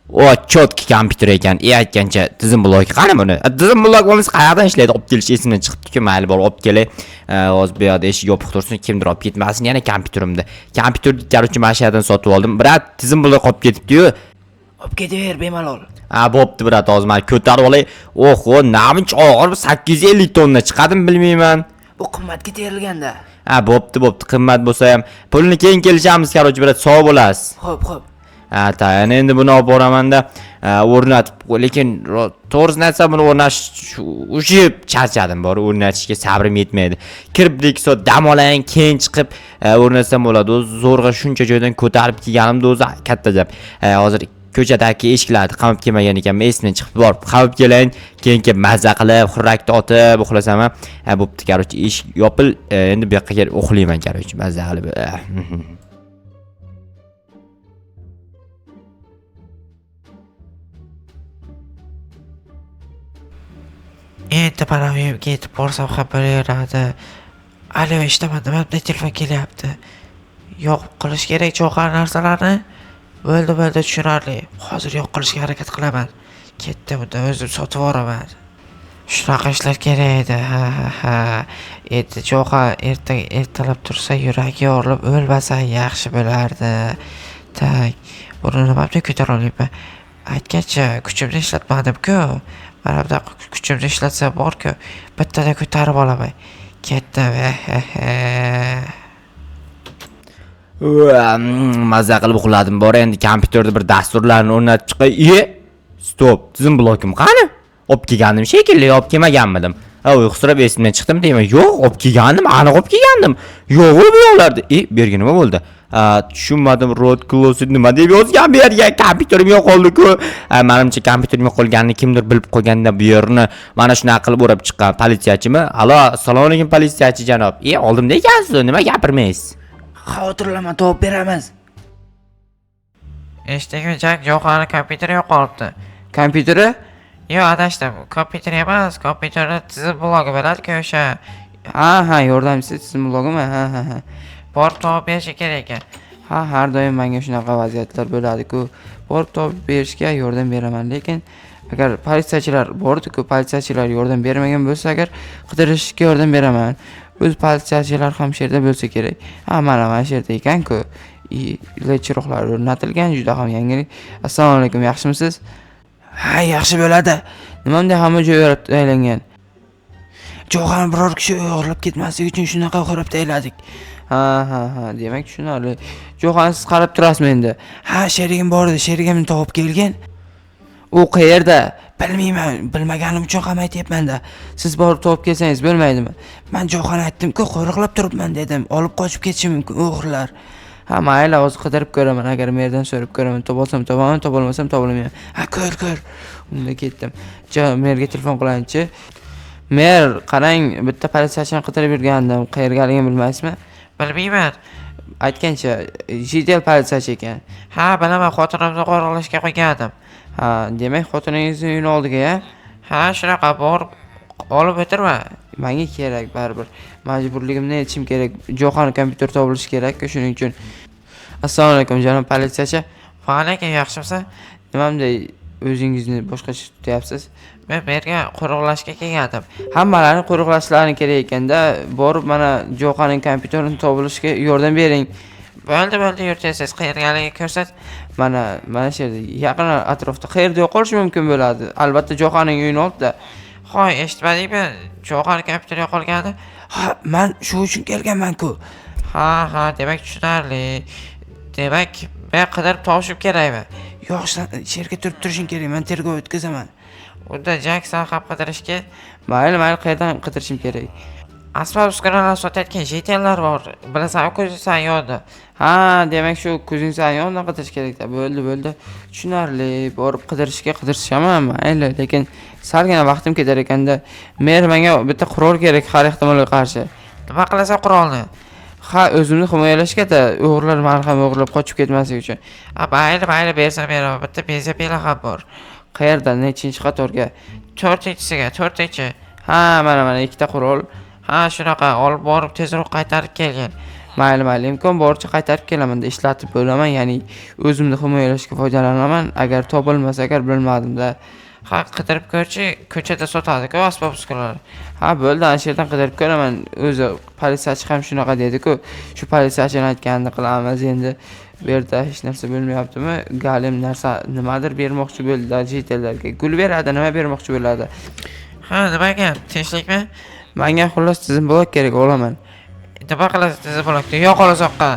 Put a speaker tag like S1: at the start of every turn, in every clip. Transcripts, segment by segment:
S1: O chotki kompyuter ekan. Aytgancha tizim bloki qani buni? Tizim blok bo'lmasa qayerdan ishlaydi? Olib kelish esimdan chiqibdi-ku, mayli bor, olib kelay. Hozir bu yerda eshik yopiq tursin, kimdir olib ketmasin. Yana kompyuterimda. Kompyuterni korоче mana shu yerdan sotib oldim. Brat, tizim blok olib ketibdi-yu.
S2: Olib ketaver bemalol.
S1: Bo'pti brat, hozir men ko'tarib olay. Oho, naminch og'ir 850 tonna chiqadimi bilmayman.
S2: Bu qimmatga terilganda.
S1: Bo'pti, qimmat bo'lsa ham pulni keyin kelishamiz, korоче brat, sog' bo'lasiz.
S2: Xo'p.
S1: Tayan endi buni olib boramanda o'rnatib, lekin to'g'risini aytsam buni o'shib charchadim, bor o'rnatishga sabrim yetmaydi. Kirib dekso dam olang, keyin chiqib o'rnatsam bo'ladi. Zo'rg'a shuncha joydan ko'tarib kelganimda o'zi katta gap. Hozir ko'chadagi eshiklarni qamab kelmagan ekan, esimdan chiqib borib qamab kelayin, keyin mazza qilib, xurrakni otib uxlasam ham, bo'pti, короче, eshik yopil, endi bu yoqqa kelib uxlayman, короче, mazza qilib.
S2: Endi mana uyimga yetib borsam ham bo'laveradi. Alo, eshitaman, nimamdan telefon kelyapti. Yo'q qilish kerak cho'qar narsalarni. Bo'ldi, tushunarli. Hozir yo'q qilishga harakat qilaman. Ketdim, unda o'zim sotib yuboraman. Shunaqa ishlar kerak edi. Ha. Endi cho'qar ertalab tursa, yuragi yorilib o'lmasa yaxshi bo'lardi. Tak, buni nimamdan ko'tara olmayman. Aytgancha kuchimni ishlatmadim-ku. Mana bu kuchimni ishlatsam bor-ku, bittada ko'tarib olaman. Ketdim.
S1: Mazza qilib uxladim. Bor endi kompyuterda bir dasturlarni o'rnatib chiqay. Stop, tizim blokim qani? Olib kelgandim shekilli, olib kelmaganmidim. Uyqusirab esimdan chiqdim deyman. Yo'q, olib kelgandim, aniq olib kelgandim. Yo'q, bu yo'qlarda. Bergi nima bo'ldi? Tushunmadim, road close nima deb yozgan bu yerga? Kompyuterim yo'q qoldi-ku. Menimcha kompyuterim yo'q qolganini kimdir bilib qo'yganda bu yerni mana shunaqa qilib o'rab chiqqan politsiyachimi? Alo, assalomu alaykum politsiyachi janob. Oldimda ekansiz, nima gapirmaysiz?
S2: Xavotirlanma, topib beramiz. Eshitgan Jo'xani kompyuteri yo'q qolibdi.
S1: Kompyuteri?
S2: Yo'q, adashdim. Kompyuter emas, kompyuterda tizim blogi bo'ladi-ku o'sha.
S3: Ha, yordamchisi tizim blogimi? Ha.
S2: Borib topib berish kerak ekan.
S3: Ha, har doim menga shunaqa vaziyatlar bo'ladi-ku. Borib topib berishga yordam beraman, lekin agar politsiyachilar bordi-ku, politsiyachilar yordam bermagan bo'lsa, agar qidirishga yordam beraman. O'z politsiyachilar ham sherda bo'lsa kerak. Mana shu yerda ekan-ku. LED chiroqlar o'rnatilgan, juda ham yangilik. Assalomu alaykum, yaxshimisiz?
S2: Ha, yaxshi bo'ladi.
S3: Nimamda hamma joy aylangan.
S2: Jo'xani biror kishi o'g'irlab ketmasligi uchun shunaqa qurib tayladik.
S3: Ha, demak tushunarli. Jo'xan, siz qarab turasizmi endi?
S2: Ha, sherigim bor edi, sherigimni topib kelgan.
S3: U qayerda?
S2: Bilmayman, bilmaganim uchun ham aytyapman-da.
S3: Siz borib topib kelsangiz bo'lmaydimi?
S2: Men Jo'xan aytdim-ku, qo'riqlab turibman dedim. Olib qochib ketishi mumkin o'g'irlar.
S3: Ha, mayli, hozir qidirib ko'raman. Agar merdan so'rab ko'raman, topolsam topaman, topolmasam topolmayman.
S2: Ha, ko'r.
S3: Unda ketdim. Merga telefon qilayinchi. Mer, qarang, bitta politsiyachini qidirib yurgandim. Qayergaligini bilmaysizmi?
S2: Bilmayman.
S3: Aytgancha, jiddiy politsiyachi ekan.
S2: Ha, bilaman, xotinimni qo'riqlashga qo'ygandim.
S3: Ha, demak xotiningizning uyini oldiga-ya?
S2: Ha, shunaqa borib olib o'tirma.
S3: Menga kerak baribir. Majburligimni aytishim kerak. Jo'xani kompyuter topilishi kerak-ku, shuning uchun. Assalomu alaykum, janob politsiyachi.
S2: Va alaykum, yaxshimisiz?
S3: Nimamda o'zingizni boshqacha tutyapsiz?
S2: Men bu yerga qo'riqlashga kelgandim.
S3: Hammalarni qo'riqlashlarini kerak ekanda, borib mana Jo'xaning kompyuterini topilishiga yordam bering.
S2: Bo'ldi, yurtasiz, qayergaligini ko'rsat.
S3: Mana shu yerda, yaqin atrofda qayerda yo'qolishi mumkin bo'ladi. Albatta Jo'xaning uyini oldida.
S2: Xo'y, eshitmadingmi? Jo'xani kompyuteri yo'qolgandi.
S3: Ha, men shu uchun kelganman-ku.
S2: Ha, demak tushunarli. Demak, men qidirib topishib kerakmi?
S3: Yo'q, sherga turib turishing kerak. Men tergov o'tkazaman.
S2: Unda Jackson ham qidirishga.
S3: Mayli, qayerdan qidirishim kerak?
S2: Asbob uskunalar sotayotgan jetellar bor. Bilasan, ko'zingsan yo'lda.
S3: Ha, demak shu ko'zingsan yo'ldan qidirish kerak-da. Bo'ldi. Tushunarli. Borib qidirishaman, mayli, lekin salgina vaqtim ketar ekanda. Mer menga bitta qurol kerak har ehtimolga qarshi.
S2: Nima qilasan qurolni?
S3: Ha, o'zimni himoyalashga-da, o'g'irlar meni ham o'g'irlab qochib ketmasligi uchun.
S2: Mayli, bersam beraman. Bitta benzapila ham bor.
S3: Qayerda? Nechinchi qatorga?
S2: 4-chi.
S3: Ha, mana ikkita qurol.
S2: Ha, shunaqa olib borib tezroq qaytarib kelgan.
S3: Mayli, imkon boricha qaytarib kelaman, ishlatib bo'laman, ya'ni o'zimni himoyalashga foydalanaman. Agar topilmasa, agar bilmadim-da.
S2: Ha, qidirib ko'rchi, ko'chada sotadi-ku asbob uskunalar.
S3: Ha, bo'ldi, ana shu yerdan qidirib ko'raman. O'zi politsiyachi ham shunaqa dedi-ku. Shu politsiyachini aytganini qilamiz endi. Bu yerda hech narsa bo'lmayaptimi? Galim narsa nimadir bermoqchi bo'ldi jitellarga. Gul beradi, nima bermoqchi bo'ladi?
S2: Ha, nimaga? Tinchlikmi?
S3: Menga xullas tizim blok kerak, olaman.
S2: Nima qilasiz tezda bo'lakda? Yo'q uzoqqa.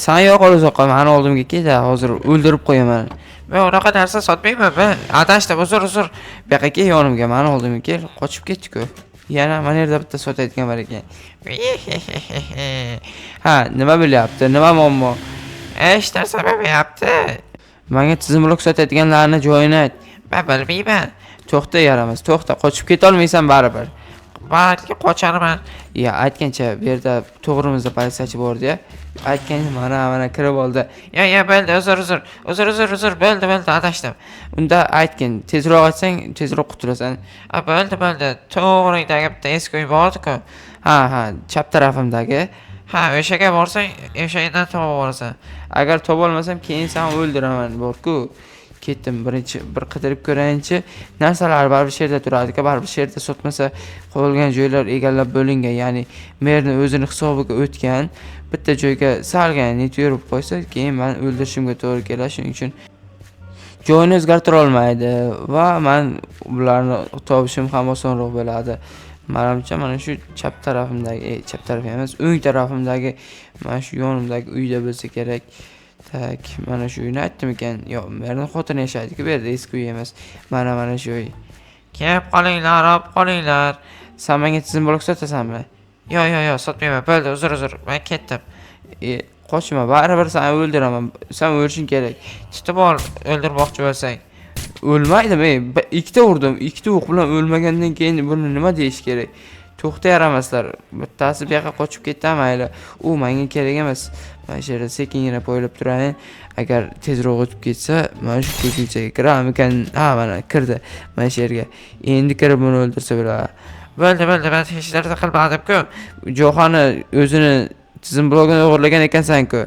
S3: Sen yo'q uzoqqa, meni oldimga kel, hozir o'ldirib qo'yaman.
S2: Men unaqa narsa sotmayman, men adashdim, uzr.
S3: Bu yoqqa kel, yonimga, meni oldimga kel, qochib ketdi-ku. Yana mana yerda bitta sotadigan bor ekan. Ha, nima bo'lyapti? Nima muammo?
S2: Hech narsa bo'lmayapti.
S3: Menga tizim blok sotadiganlarni joyini ayt.
S2: Men bilmayman.
S3: To'xta, yaramas, to'xta, qochib keta olmaysan baribir.
S2: Balki qocharman.
S3: Ya, aytgancha bu yerda to'g'rimizda politsiyachi bor-da. Aytgancha mana kirib oldi.
S2: Ya, bo'ldi, uzr, bo'ldi, adashdim.
S3: Unda aytgin, tezroq aytsang, tezroq qutulasan.
S2: Bo'ldi. To'g'ridagi bitta eski uy bor-ku.
S3: Ha, chap tarafimdagi.
S2: Ha, o'shaga borsang, o'sha yerdan topib olasan.
S3: Agar topa olmasam, keyin seni o'ldiraman, bor-ku. Ketdim, birinchi bir qidirib ko'rayinchi. Narsalar baribir yerda turadi-ku, baribir yerda sotmasa, qolgan joylar egallab bo'lingan, ya'ni merni o'zini hisobiga o'tgan. Bitta joyga salgan net yurib qo'ysa, keyin men o'ldirishimga to'g'ri keladi, shuning uchun joyini o'zgartira olmaydi va men ularni topishim ham osonroq bo'ladi. Menimcha mana shu chap tarafimdagi, chap taraf emas, o'ng tarafimdagi, mana shu yonimdagi uyda bo'lsa kerak. Tak, mana shu uyni aytdim ekan. Yo'q, meni xotini yashaydi-ku, bu yerda eski uy emas. Mana shu uy.
S2: Kelib qolinglar, olib qolinglar.
S3: Sen menga tizim blok sotasanmi?
S2: Yo'q, sotmayman. Bo'ldi, uzr, men ketdim.
S3: Qochma, baribir seni o'ldiraman. Sen o'lishing kerak.
S2: Tutib ol, o'ldirmoqchi bo'lsang.
S3: O'lmaydi, men ikkita urdim. Ikkita o'q bilan o'lmagandan keyin buni nima deyish kerak? To'xta, yaramaslar. Bittasi bu yoqqa qochib ketdi, mayli. U menga kerak emas. Mana shu yerda sekingina qo'yilib turayin. Agar tezroq o'tib ketsa, mana shu ko'chaga kiraman ekan. Ha, mana kirdi. Mana shu yerga. Endi kirib buni o'ldirsa bo'ladi.
S2: Bo'ldi, men hech narsa qilmadim-ku.
S3: Johani o'zini tizim blogini o'g'irlagan ekansan-ku.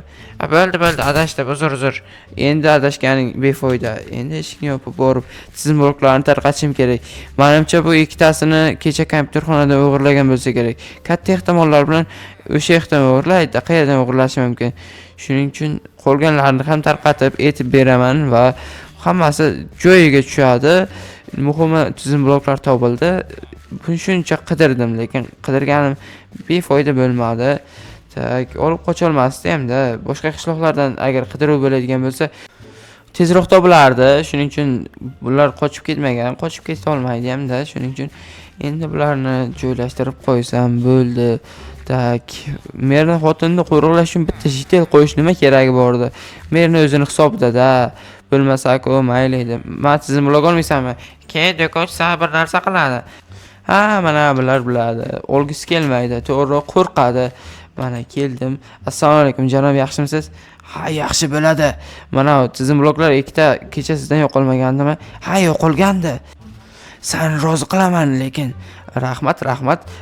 S2: Bo'ldi, adashdim, uzr.
S3: Endi adashganing befoyda. Endi eshikni yopib borib, tizim bloklarni tarqatishim kerak. Menimcha bu ikkitasini kecha kompyuterxonadan o'g'irlagan bo'lsa kerak. Katta ehtimollar bilan o'sha yoqdan o'g'irlaydi, qayerdan o'g'irlashi mumkin. Shuning uchun qolganlarni ham tarqatib etib beraman va hammasi joyiga tushadi. Muhimi tizim bloklar topildi. Shuncha qidirdim, lekin qidirganim befoyda bo'lmadi. Tak, olib qocha olmasdi hamda boshqa qishloqlardan agar qidiruv bo'ladigan bo'lsa, tezroq topilardi. Shuning uchun bular qochib ketmagan, qochib keta olmaydi hamda. Shuning uchun endi bularni joylashtirib qo'ysam bo'ldi. Tak, merni xotinni qo'riqlash uchun bitta jitel qo'yish nima keragi bor edi? Merni o'zini hisobida-da. Bo'lmasa-ku mayli edi. Men tizim blok olmaysanmi?
S2: Keyin do'konchi bir narsa qiladi.
S3: Ha, mana bular biladi. Olgisi kelmaydi, to'g'riroq qo'rqadi. Mana keldim. Assalomu alaykum janob, yaxshimisiz? Ha, yaxshi bo'ladi. Mana tizim bloklar ikkita kecha sizdan yo'qolmagandimi? Ha, yo'qolgandi. Sen rozi qilaman, lekin rahmat.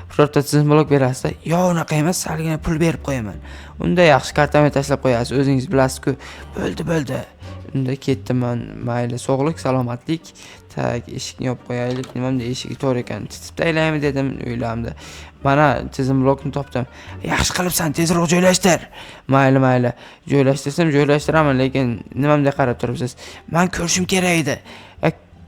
S3: Birorta tizim blok berasiz. Yo'q, unaqa emas, salgina pul berib qo'yaman. Unda yaxshi kartamni tashlab qo'yasiz, o'zingiz bilasiz-ku. Bo'ldi. Unda ketdim men. Mayli, sog'lik, salomatlik. Tak, eshikni yopib qo'yaylik. Nimamda eshigi to'g'ri ekan. Titib taylaymi dedim o'ylamda. Mana tizim blokni topdim. Yaxshi qilibsan, tezroq joylashtir. Mayli. Joylashtiraman, lekin nimamda qarab turibsiz? Men ko'rishim kerak edi.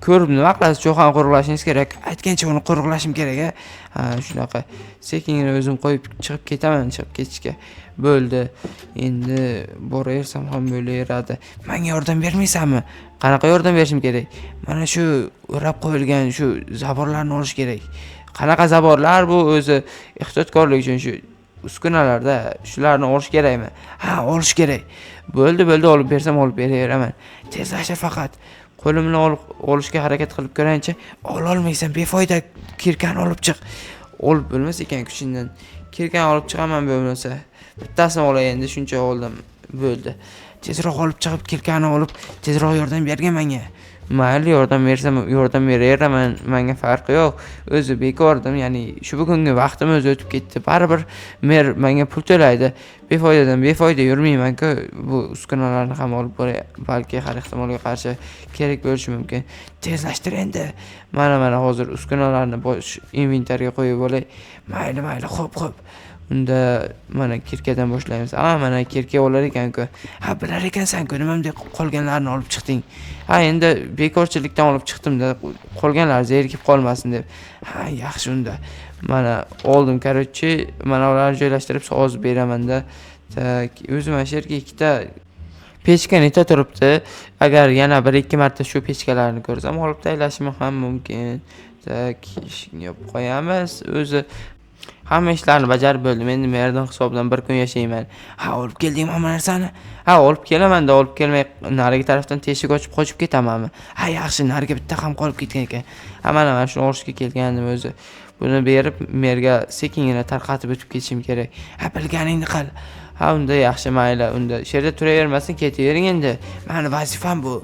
S3: Ko'rib nima qilasiz? Cho'xan qo'riqlashingiz kerak. Aytgancha uni qo'riqlashim kerak, ha, shunaqa. Sekingina o'zim qo'yib chiqib ketaman, chiqib ketishga. Bo'ldi. Endi boraversam ham bo'laveradi. Menga yordam bermaysanmi? Qanaqa yordam berishim kerak? Mana shu o'rab qo'yilgan shu zaborlarni olish kerak. Qanaqa zaborlar bu? O'zi ehtiyotkorlik uchun shu uskunalarda shularni olish kerakmi? Ha, olish kerak. Bo'ldi, olib bersam olib beraveraman. Tezlashtir faqat. Qo'lim bilan olishga harakat qilib ko'rayinchi. Ololmaysan, befoyda kirkani olib chiq. Olib bo'lmas ekan kuchingdan. Kirkani olib chiqaman bo'lmasa. Bittasini olay endi, shuncha oldim. Bo'ldi. Tezroq olib chiqib kirkani olib, tezroq yordam bergan menga. mayli yordam bersam yordam beraveraman, menga farqi yo'q. O'zi bekordim, ya'ni shu bugungi vaqtim o'zi o'tib ketdi. Baribir mer menga pul to'laydi. Befoydadan befoyda yurmayman-ku. Bu uskunalarni ham olib boray, balki har ehtimolga qarshi kerak bo'lishi mumkin. Tezlashtir endi. Mana hozir uskunalarni bosh inventarga qo'yib olay. Mayli, xo'p. Unda mana kirkadan boshlaymiz. Mana kirka olar ekan-ku. Ha, bilar ekansan-ku, nima deb qolganlarni olib chiqding? Ha, endi bekorchilikdan olib chiqdim-da, qolganlar zerikib qolmasin deb. Ha, yaxshi unda. Mana oldim, короче, mana ularni joylashtirib sozib beraman-da. Tak, o'zim mana shu yerga ikkita pechka neta turibdi. Agar yana 1-2 marta shu pechkalarni ko'rsam, olib taylashim ham mumkin. Tak, eshikni yopib qo'yamiz. O'zi hamma ishlarni bajarib bo'ldim. Endi merdan hisobidan bir kun yashayman. Ha, olib keldingmi hamma narsani? Ha, olib kelaman-da, olib kelmay narigi tarafdan teshik ochib qochib ketamanmi? Ha, yaxshi, nariga bitta ham qolib ketgan ekan. Ha, mana shuni olishga kelgandim o'zi. Buni berib merga sekingina tarqatib o'tib ketishim kerak. Ha, bilganingni qil. Ha, unda yaxshi, mayli. Unda shu yerda turavermasin, ketavering endi. Meni vazifam bu.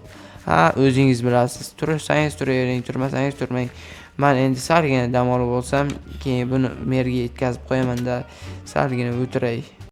S3: Ha, o'zingiz bilasiz. Tursangiz turavering, turmasangiz turmang. Men endi salgina dam olib olsam, keyin buni merga yetkazib qo'yaman-da, salgina o'tiray.